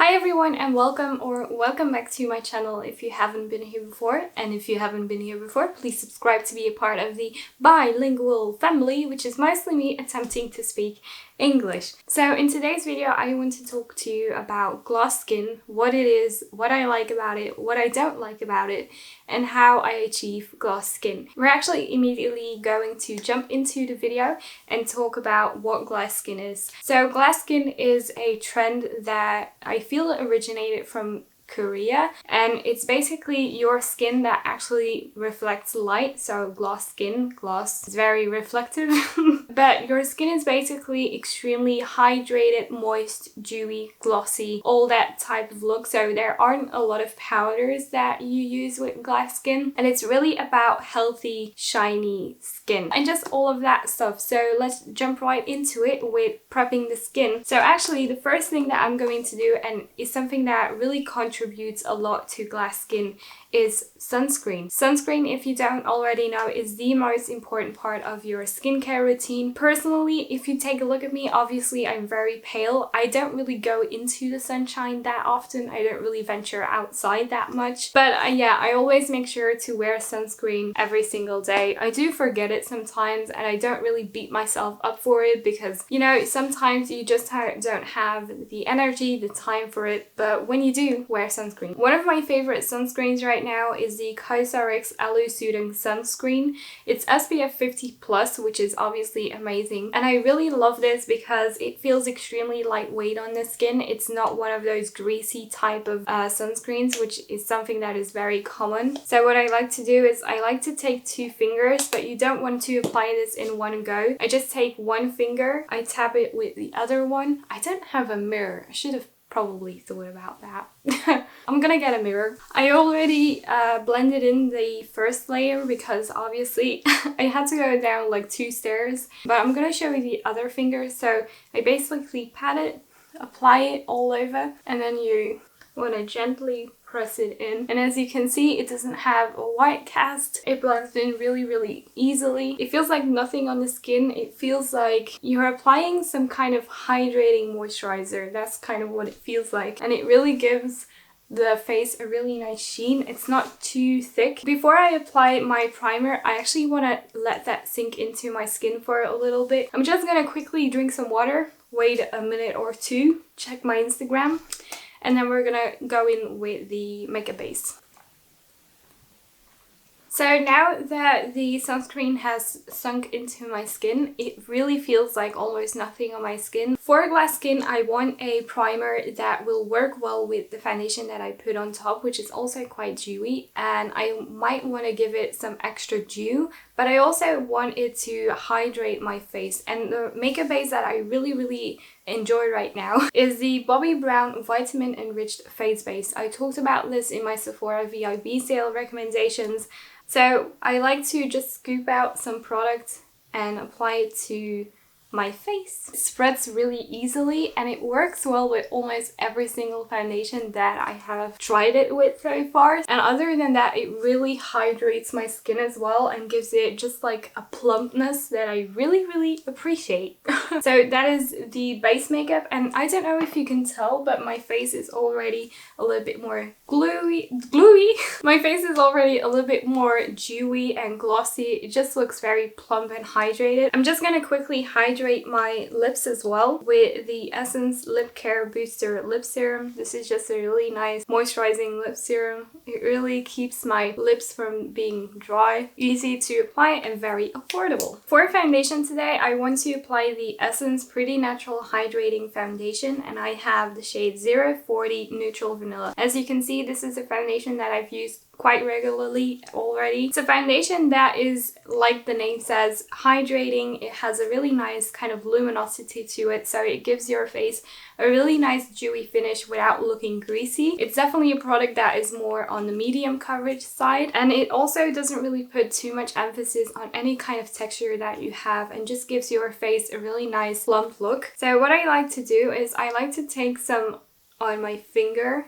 Hi everyone and welcome back to my channel if you haven't been here before. And if you haven't been here before, please subscribe to be a part of the bilingual family, which is mostly me attempting to speak English. So in today's video I want to talk to you about gloss skin, what it is, what I like about it, what I don't like about it, and how I achieve gloss skin. We're actually immediately going to jump into the video and talk about what glass skin is. So glass skin is a trend that I feel originated from Korea, and it's basically your skin that actually reflects light. So gloss is very reflective but your skin is basically extremely hydrated, moist, dewy, glossy, all that type of look. So there aren't a lot of powders that you use with glass skin, and it's really about healthy, shiny skin and just all of that stuff. So let's jump right into it with prepping the skin. So actually the first thing that I'm going to do, and is something that really contributes a lot to glass skin, is sunscreen. Sunscreen, if you don't already know, is the most important part of your skincare routine. Personally, if you take a look at me, obviously I'm very pale. I don't really go into the sunshine that often. I don't really venture outside that much. But yeah, I always make sure to wear sunscreen every single day. I do forget it sometimes and I don't really beat myself up for it because, you know, sometimes you just don't have the energy, the time for it. But when you do, wear sunscreen. One of my favorite sunscreens right now is the Cosrx Aloe Soothing Sunscreen. It's SPF 50 plus, which is obviously amazing, and I really love this because it feels extremely lightweight on the skin. It's not one of those greasy type of sunscreens, which is something that is very common. So what I like to do is I like to take 2 fingers, but you don't want to apply this in one go. I just take 1 finger, I tap it with the other one. I don't have a mirror. I should have probably thought about that. I'm gonna get a mirror. I already blended in the first layer because obviously I had to go down like 2 stairs, but I'm gonna show you the other finger. So I basically pat it, apply it all over, and then you want to gently press it in. And as you can see, it doesn't have a white cast. It blends in really easily. It feels like nothing on the skin. It feels like you're applying some kind of hydrating moisturizer. That's kind of what it feels like. And it really gives the face a really nice sheen. It's not too thick. Before I apply my primer, I actually want to let that sink into my skin for a little bit. I'm just gonna quickly drink some water, wait a minute or 2, check my Instagram, and then we're gonna go in with the makeup base. So now that the sunscreen has sunk into my skin, it really feels like almost nothing on my skin. For glass skin, I want a primer that will work well with the foundation that I put on top, which is also quite dewy, and I might want to give it some extra dew, but I also want it to hydrate my face. And the makeup base that I really enjoy right now is the Bobbi Brown Vitamin Enriched Face Base. I talked about this in my Sephora VIB sale recommendations. So I like to just scoop out some product and apply it to my face. It spreads really easily and it works well with almost every single foundation that I have tried it with so far. And other than that, it really hydrates my skin as well and gives it just like a plumpness that I really appreciate. So that is the base makeup, and I don't know if you can tell, but my face is already a little bit more gluey. My face is already a little bit more dewy and glossy. It just looks very plump and hydrated. I'm just gonna quickly hydrate my lips as well with the Essence Lip Care Booster Lip Serum. This is just a really nice moisturizing lip serum. It really keeps my lips from being dry, easy to apply, and very affordable. For foundation today, I want to apply the Essence Pretty Natural Hydrating Foundation, and I have the shade 040 Neutral Vanilla. As you can see, this is a foundation that I've used quite regularly already. It's a foundation that is, like the name says, hydrating. It has a really nice kind of luminosity to it, so it gives your face a really nice dewy finish without looking greasy. It's definitely a product that is more on the medium coverage side, and it also doesn't really put too much emphasis on any kind of texture that you have and just gives your face a really nice plump look. So what I like to do is I like to take some on my finger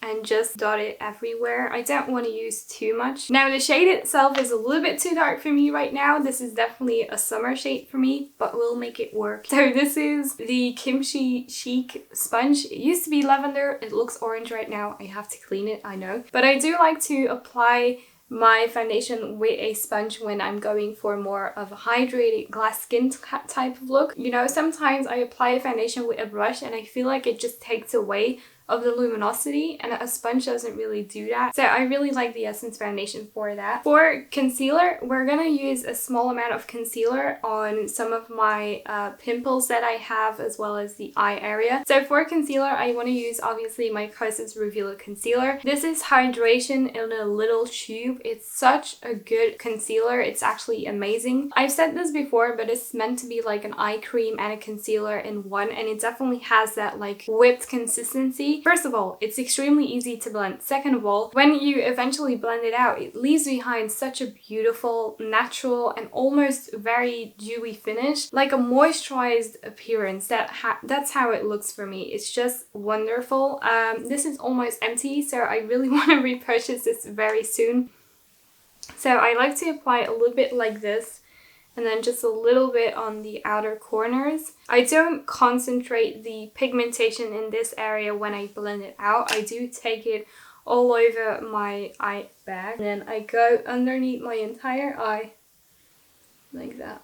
and just dot it everywhere. I don't want to use too much. Now the shade itself is a little bit too dark for me right now. This is definitely a summer shade for me, but we'll make it work. So this is the Kimchi Chic sponge. It used to be lavender. It looks orange right now. I have to clean it, I know. But I do like to apply my foundation with a sponge when I'm going for more of a hydrated glass skin type of look. You know, sometimes I apply a foundation with a brush and I feel like it just takes away of the luminosity, and a sponge doesn't really do that. So I really like the Essence foundation for that. For concealer, we're gonna use a small amount of concealer on some of my pimples that I have, as well as the eye area. So for concealer, I want to use obviously my Kosas Revealer concealer. This is hydration in a little tube. It's such a good concealer. It's actually amazing. I've said this before, but it's meant to be like an eye cream and a concealer in one, and it definitely has that like whipped consistency. First of all, it's extremely easy to blend. Second of all, when you eventually blend it out, it leaves behind such a beautiful, natural, and almost very dewy finish, like a moisturized appearance. That's how it looks for me. It's just wonderful. This is almost empty, so I really want to repurchase this very soon. So I like to apply a little bit like this, and then just a little bit on the outer corners. I don't concentrate the pigmentation in this area when I blend it out. I do take it all over my eye bag, and then I go underneath my entire eye like that.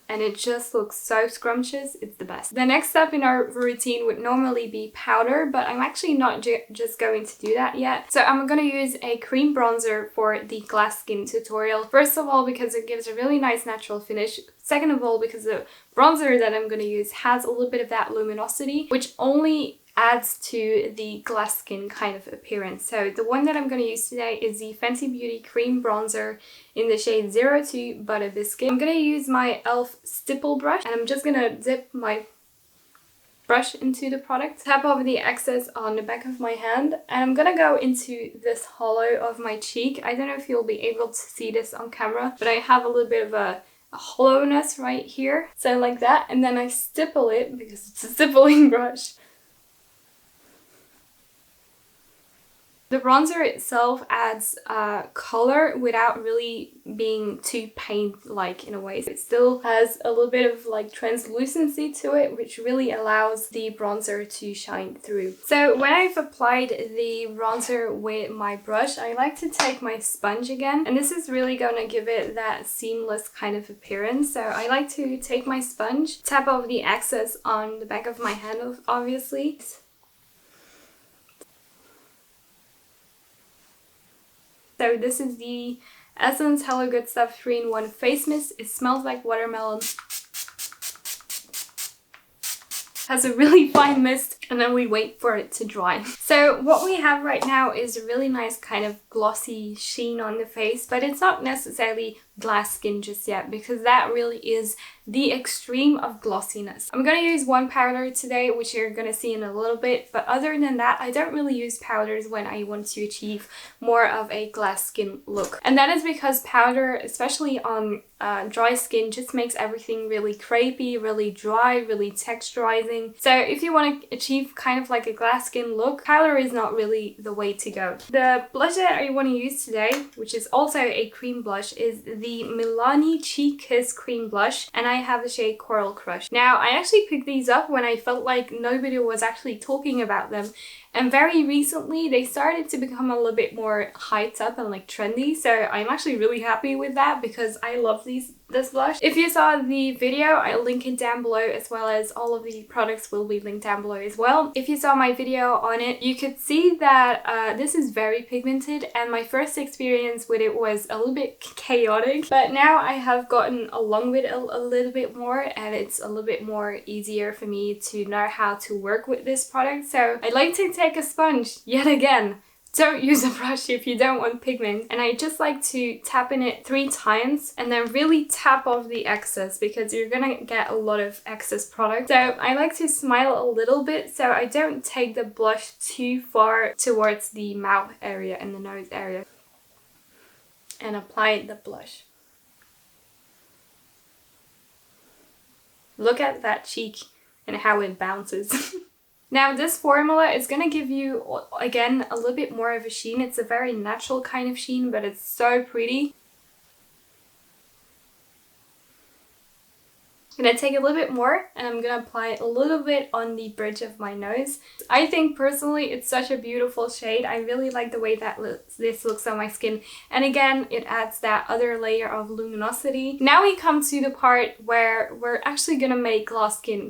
And it just looks so scrumptious. It's the best. The next step in our routine would normally be powder, but I'm actually not just going to do that yet. So I'm going to use a cream bronzer for the glass skin tutorial. First of all, because it gives a really nice natural finish. Second of all, because the bronzer that I'm going to use has a little bit of that luminosity, which only adds to the glass skin kind of appearance. So the one that I'm going to use today is the Fenty Beauty Cream Bronzer in the shade 02 Butter Biscuit. I'm going to use my e.l.f. stipple brush, and I'm just going to dip my brush into the product, tap over the excess on the back of my hand, and I'm going to go into this hollow of my cheek. I don't know if you'll be able to see this on camera, but I have a little bit of a hollowness right here. So like that, and then I stipple it because it's a stippling brush. The bronzer itself adds color without really being too paint-like in a way. So it still has a little bit of like translucency to it, which really allows the bronzer to shine through. So when I've applied the bronzer with my brush, I like to take my sponge again, and this is really going to give it that seamless kind of appearance. So I like to take my sponge, tap over the excess on the back of my hand, obviously. So this is the Essence Hello Good Stuff 3-in-1 Face Mist. It smells like watermelon. Has a really fine mist, and then we wait for it to dry. So what we have right now is a really nice kind of glossy sheen on the face, but it's not necessarily glass skin just yet, because that really is the extreme of glossiness. I'm going to use one powder today, which you're going to see in a little bit, but other than that, I don't really use powders when I want to achieve more of a glass skin look. And that is because powder, especially on dry skin, just makes everything really crepey, really dry, really texturizing. So if you want to achieve kind of like a glass skin look, powder is not really the way to go. The blush that I want to use today, which is also a cream blush, is the Milani Cheek Kiss Cream Blush, and I have the shade Coral Crush. Now, I actually picked these up when I felt like nobody was actually talking about them, and very recently they started to become a little bit more hyped up and like trendy, so I'm actually really happy with that because I love this blush. If you saw the video, I'll link it down below, as well as all of the products will be linked down below as well. If you saw my video on it, you could see that this is very pigmented, and my first experience with it was a little bit chaotic, but now I have gotten along with it a little bit more, and it's a little bit more easier for me to know how to work with this product. So I like to take a sponge yet again. Don't use a brush if you don't want pigment. And I just like to tap in it 3 times and then really tap off the excess, because you're gonna get a lot of excess product. So I like to smile a little bit so I don't take the blush too far towards the mouth area and the nose area. And apply the blush. Look at that cheek and how it bounces. Now this formula is going to give you, again, a little bit more of a sheen. It's a very natural kind of sheen, but it's so pretty. I'm going to take a little bit more and I'm going to apply it a little bit on the bridge of my nose. I think personally it's such a beautiful shade. I really like the way that this looks on my skin. And again, it adds that other layer of luminosity. Now we come to the part where we're actually going to make gloss skin.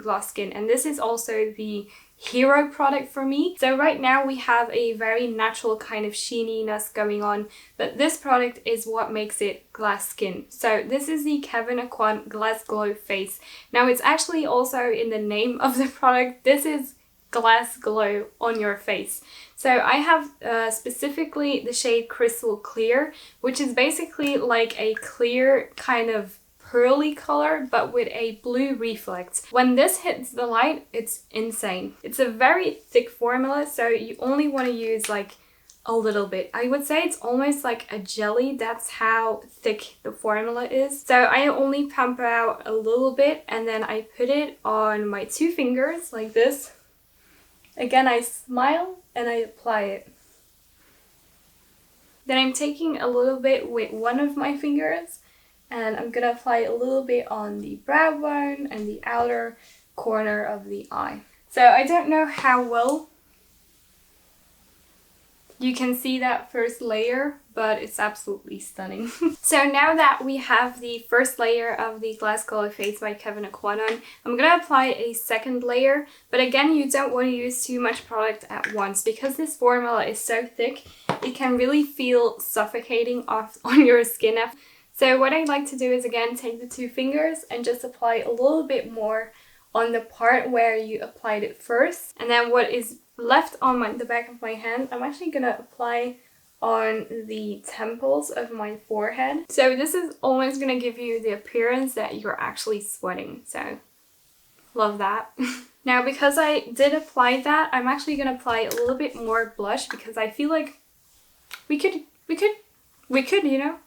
And this is also the hero product for me. So right now we have a very natural kind of sheeniness going on, but this product is what makes it glass skin. So this is the Kevyn Aucoin Glass Glow Face. Now it's actually also in the name of the product. This is glass glow on your face. So I have specifically the shade Crystal Clear, which is basically like a clear kind of pearly color but with a blue reflect. When this hits the light, it's insane. It's a very thick formula, so you only want to use like a little bit. I would say it's almost like a jelly. That's how thick the formula is. So I only pump out a little bit and then I put it on my 2 fingers like this. Again, I smile and I apply it. Then I'm taking a little bit with one of my fingers and I'm gonna apply a little bit on the brow bone and the outer corner of the eye. So I don't know how well you can see that first layer, but it's absolutely stunning. So now that we have the first layer of the Glass Glow Face by Kevyn Aucoin on, I'm gonna apply a second layer, but again, you don't want to use too much product at once because this formula is so thick, it can really feel suffocating on your skin. So what I like to do is again take the 2 fingers and just apply a little bit more on the part where you applied it first. And then what is left on the back of my hand, I'm actually going to apply on the temples of my forehead. So this is almost going to give you the appearance that you're actually sweating. So love that. Now because I did apply that, I'm actually going to apply a little bit more blush because I feel like we could, you know.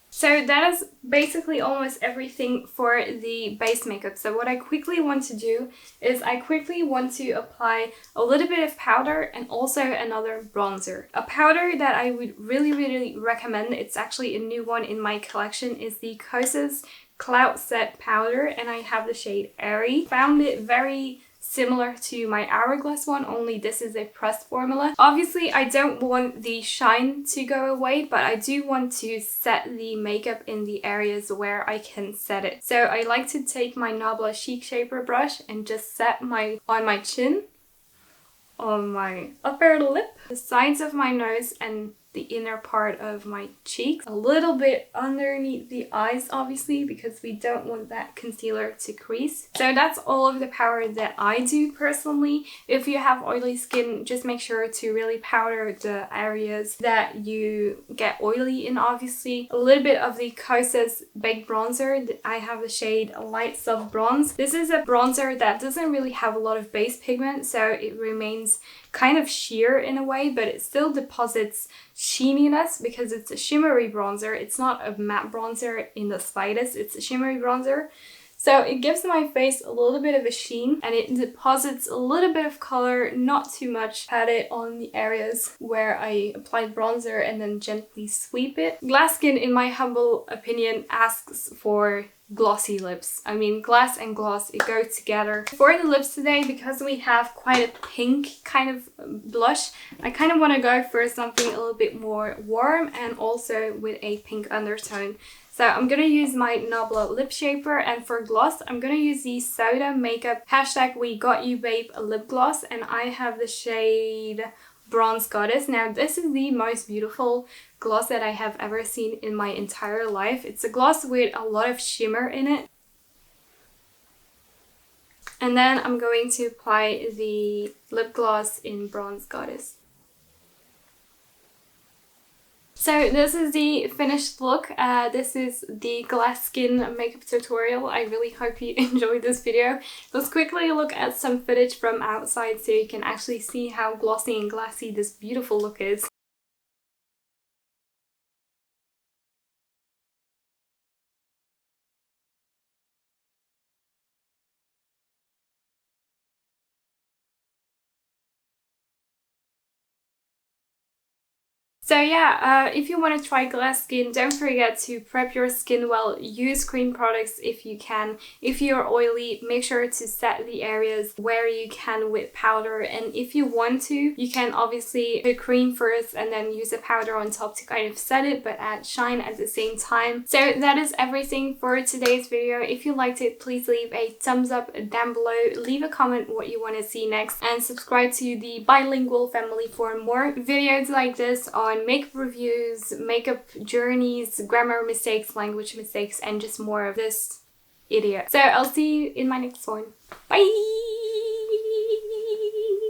So that is basically almost everything for the base makeup. So what I quickly want to do is I quickly want to apply a little bit of powder and also another bronzer. A powder that I would really recommend, it's actually a new one in my collection, is the Kosas Cloud Set Powder, and I have the shade Airy. Found it very similar to my Hourglass one, only this is a pressed formula. Obviously, I don't want the shine to go away, but I do want to set the makeup in the areas where I can set it. So I like to take my Nabla Chic Shaper brush and just set on my chin, on my upper lip, the sides of my nose, and the inner part of my cheeks, a little bit underneath the eyes, obviously, because we don't want that concealer to crease. So that's all of the powder that I do personally. If you have oily skin, just make sure to really powder the areas that you get oily in, obviously. A little bit of the Kosas Baked Bronzer. I have the shade Light Soft Bronze. This is a bronzer that doesn't really have a lot of base pigment, so it remains kind of sheer in a way, but it still deposits sheeniness because it's a shimmery bronzer. It's not a matte bronzer in the slightest, it's a shimmery bronzer. So it gives my face a little bit of a sheen and it deposits a little bit of color, not too much. Pat it on the areas where I applied bronzer and then gently sweep it. Glass skin, in my humble opinion, asks for glossy lips. I mean, glass and gloss, it goes together. For the lips today, because we have quite a pink kind of blush, I kind of want to go for something a little bit more warm and also with a pink undertone. So I'm going to use my Nabla Lip Shaper, and for gloss, I'm going to use the Soda Makeup #WeGotYouBabe lip gloss, and I have the shade Bronze Goddess. Now this is the most beautiful gloss that I have ever seen in my entire life. It's a gloss with a lot of shimmer in it. And then I'm going to apply the lip gloss in Bronze Goddess. So this is the finished look. This is the glass skin makeup tutorial. I really hope you enjoyed this video. Let's quickly look at some footage from outside so you can actually see how glossy and glassy this beautiful look is. So yeah, if you want to try glass skin, don't forget to prep your skin well. Use cream products if you can. If you're oily, make sure to set the areas where you can with powder. And if you want to, you can obviously put cream first and then use a powder on top to kind of set it, but add shine at the same time. So that is everything for today's video. If you liked it, please leave a thumbs up down below. Leave a comment what you want to see next, and subscribe to the Bilingual family for more videos like this on makeup reviews, makeup journeys, grammar mistakes, language mistakes, and just more of this idiot. So I'll see you in my next one. Bye!